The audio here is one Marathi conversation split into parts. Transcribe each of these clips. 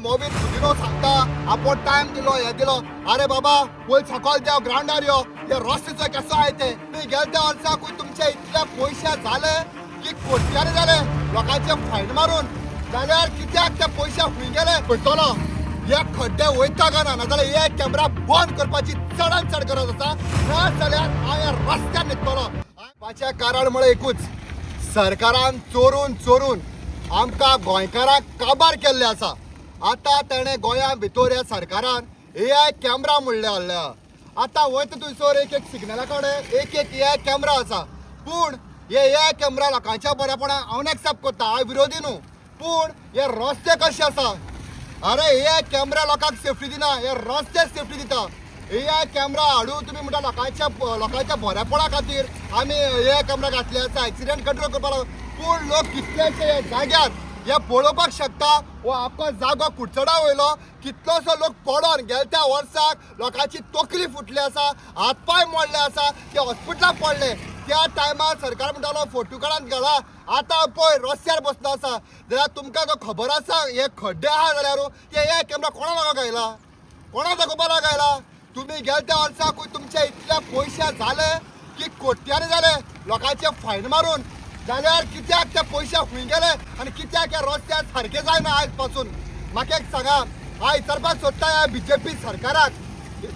मोबाईल खुदिनो सांगता आपण टाइम दिलो हे दिलो अरे बाबा पयल सकल देव ग्राउंडार यो हे रस्त्याचो कसो आहे ते मी गेलत्या वर्साकूय तुमचे इतले पयशे झाले की कोट्यानी झाले लोकांचे फायन मारून जाल्यार कित्याक ते पयशे खूंय गेले पळयतलो हे खड्डे वयता काय ना नाजाल्यार हे कॅमेरा बंद करपाची चडांत चड गरज आसा ना जाल्यार हांव ह्या रस्त्यार न्हिदतलो हाचे कारण म्हळ्यार एकूच सरकारान चोरून चोरून आमकां गोंयकारांक काबार केल्ले आसा आता तेणे गोंया भितर ह्या सरकारान AI कॅमेरा म्हणले हाडल्या आता वयता थंयसर एक एक सिग्नला कडेन एक एक AI कॅमेरा आसा पूण हे AI कॅमेरा लोकांच्या बऱ्यापणान हांव एक्सेप्ट करता हांव विरोधी न्हू पूण हे रस्ते कशे आसा अरे AI कॅमेरा लोकांक सेफ्टी दिना हे रस्ते सेफ्टी दिता AI कॅमेरा हाडून तुमी म्हणटा लोकांच्या बऱ्यापणा खातीर आमी AI कॅमेरा घातले आसा एक्सिडेंट कंट्रोल करपाक पूण लोक कितलेशे जाग्यार हे पळोवपाक शकता हो आपको जागो कुडचडा वयलो कितलोसो लोक पडोन गेल्या त्या वर्साक लोकांची तोकली फुटली आसा हातपाय मोडले आसा ते हॉस्पिटलाक पडले त्या टायमार सरकार म्हणटालो फोटो काडात गेला आतां पळय रस्त्यार बसलो आसा जाल्यार तुमकां तो खबर आसा हे खड्डे आहा जाल्यार ते AI कॅमेरा कोणा लागो गायला कोणा दाखोवपाक गायला तुम्ही गेल्या त्या वर्साकूय तुमचे इतले पयशे झाले की कोट्यांनी झाले लोकांचे फायन मारून जाल्यार कित्याक ते पयशे खूंय गेले आनी कित्याक हे रस्ते सारके जायना आयज पासून म्हाका एक सांगा हांव विचारपाक सोदता ह्या BJP सरकाराक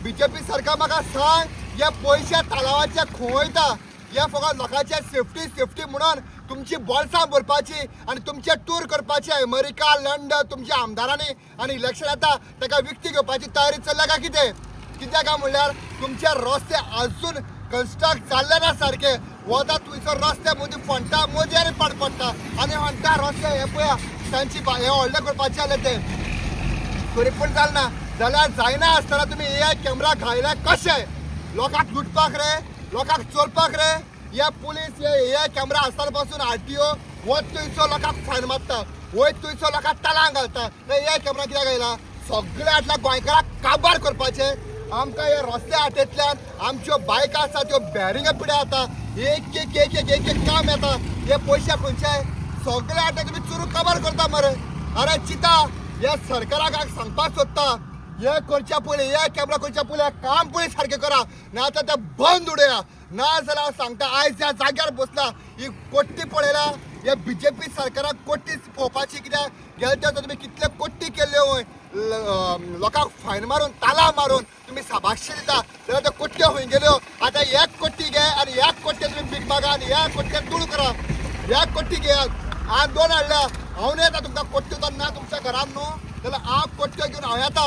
BJP सरकार म्हाका सांग हे पयशे तलावाचे खंय वयता हे फकत लोकांचे सेफ्टी म्हणून तुमची बोल्सां भरपाची आनी तुमचे टूर करपाचे अमेरिका लंडन तुमच्या आमदारांनी आनी इलेक्शन येता ताका विकती घेवपाची तयारी चल्ल्या काय कित्याक काय म्हणल्यार तुमचे रस्ते अजून कन्स्ट्रक्ट जाल्ले ना सारके वता थंयसर रस्ते मदीं फंटा मदीं पडटा आनी म्हणटा रस्ते हे पळया तांची हे व्हडले करपाचे जाले ते तरी पूण जालना जाल्यार जायना आसतना तुमी AI कॅमेरा घायले कशे लोकांक लुटपाक रे लोकांक चोरपाक रे हे पुलीस हे AI कॅमेरा आसतना पासून RTO वत थंयसर लोकांक फायन मारता वयत थंयसर लोकांक तालांक घालता AI कॅमेरा कित्याक घायला सगळ्या आटल्या गोंयकारांक काबार करपाचे आमकां हे रस्ते वाटेंतल्यान आमच्यो बायक आसा त्यो बॅरिंग पिड्या जाता एक एक एक एक एक एक काम येता हे पयशे खंयचे सगळे आटे तुमी चुरू काबार करता मरे अरे चिता हे सरकाराक हांव सांगपाक सोदता हे करच्या पयलीं हे कॅमेरा करच्या पयलीं काम पयलीं सारकें करा ना तर ते बंद उडया ना जाल्यार हांव सांगता आयज ह्या जाग्यार बसला ही कोट्टी पळयल्या हे BJP सरकाराक कोट्टी पळोवपाची कित्याक गेल्या त्या तुमी कितले कोट्टी केल्ल्यो वय लोकांक फायन मारून ताला मारून तुम्ही साबाक्षी दिता जाल्यार त्यो कोट्ट्यो खंय गेल्यो आतां एक कोट्टी घे आनी एक कोट्टे तुमी बीग बागा आनी एक कोट्ट्याक तुळ करा एक कोट्टी घेयात हांव दोन हाडल्या हांव येता तुमकां कोट्ट्यो तर ना तुमच्या घरान न्हू जाल्यार हांव कोट्ट्यो घेवन हांव येता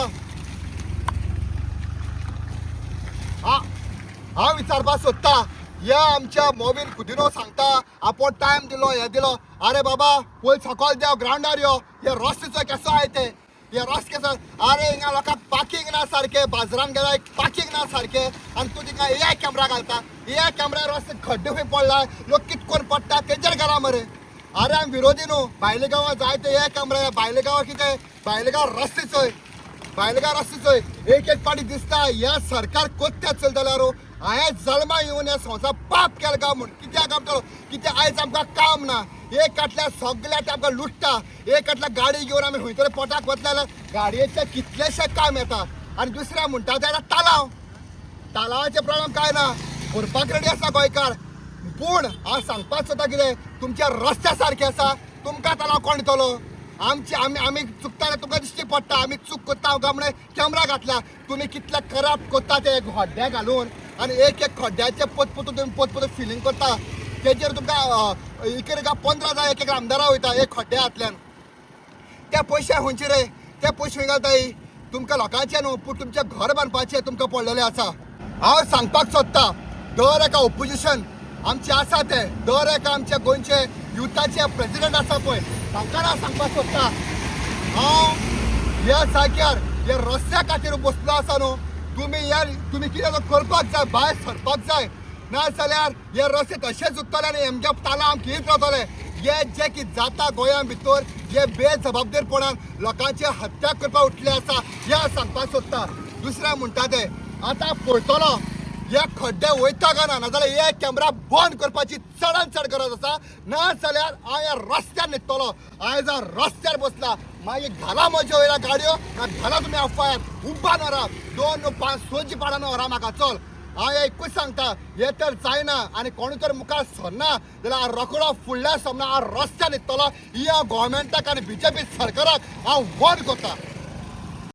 हांव विचारपाक सोदता हे आमच्या मोबाईल खुदिनो सांगता आपण टाइम दिलो हे दिलो अरे बाबा पयल सकल देव ग्राउंडार यो हे रस्त्याचो कसो आहे ते हे रस्ते कसो अरे हिंगा लोकांक पार्किंग ना सारखे बाजारान गेल्यार पार्किंग ना सारखे आनी तूं तिका AI कॅमेरा घालता AI कॅमेरा रस्ते खड्डे खंय पडला लोक कितकोन पडटा तेजेर घरा मरे अरे आमी विरोधी न्हू भायले गांवां जाय ते AI कॅमेरा भायले गांवां कितें भायले गांव रस्ते चोय एक एक पाटी दिसता हे सरकार कोत्त्या चलता जाल्यार हांवें जल्मा येवन हे संवसार पाप केला काय म्हूण कित्याक आमकां कित्याक आयज आमकां काम ना एक फाटल्या सगळ्या आमकां लुटता एक फाटल्या गाडी घेवन आमी खंय तरी पोटाक वतले जाल्यार गाडयेचे कितलेशे काम येता आनी दुसऱ्या म्हणटा ते तालावाचे प्रॉब्लेम काय ना भरपाक रेडी आसा गोंयकार पूण हांव सांगपाक सोदता कितें तुमचे रस्ते सारके आसा तुमकां तलाव कोण दितलो आमी चुकता तुमकां दिश्टी पडटा आमी चूक करता हांव म्हणून कॅमेरा घातल्या तुमी कितले करप्ट करता ते खड्डे घालून आनी एक एक खड्ड्याचे पोतपोत फिलींग करता तेजेर तुमकां एक 15 जाय एक आमदारां वयता एक खड्ड्यातल्यान ते पयशे खंयचे रे ते पयशे खंय घालताय तुमकां लोकांचे न्हू पूण तुमचे घर बांदपाचे तुमकां पडलेले आसा हांव सांगपाक सोदता दर एका ओपोजिशन आमचे आसा ते दर एका आमचे गोंयचे युथाचे प्रेसिडेंट आसा पळय तांकां हांव सांगपाक सोदता हांव ह्या जाग्यार हे रस्त्या खातीर बसलो आसा न्हू तुमी कितें करपाक जाय भायर सरपाक जाय ना जाल्यार हे रस्ते तशेंच उरतले आनी हेमगे ताला आमकां हीत रावतले हे जे कितें जाता गोंया भितर जे बेजबाबदारपणान लोकांची हत्या करपाक उठले आसा हे हांव सांगपाक सोदता दुसरें म्हणटा ते आतां पळयतलो हे खड्डे वयता काय ना नाजाल्यार हे कॅमेरा बंद करपाची चडांत चड गरज आसा ना जाल्यार हांव ह्या रस्त्यार न्हिदतलो हांवें जर रस्त्यार बसला मागीर घाला म्हज्या वयल्या गाडयो ना घाला तुमी आफायात उब्बान व्हरा 2 5 सोजी पाडान व्हरा म्हाका चल हांव एकूच सांगता हे तर जायना आनी कोणी तर मुखार सरना जाल्यार हांव रोखडो फुडल्या सामना हांव रस्त्यार न्हिदतलो ह्या गोव्हर्मेंटाक आनी BJP सरकाराक हांव वॉर्न करता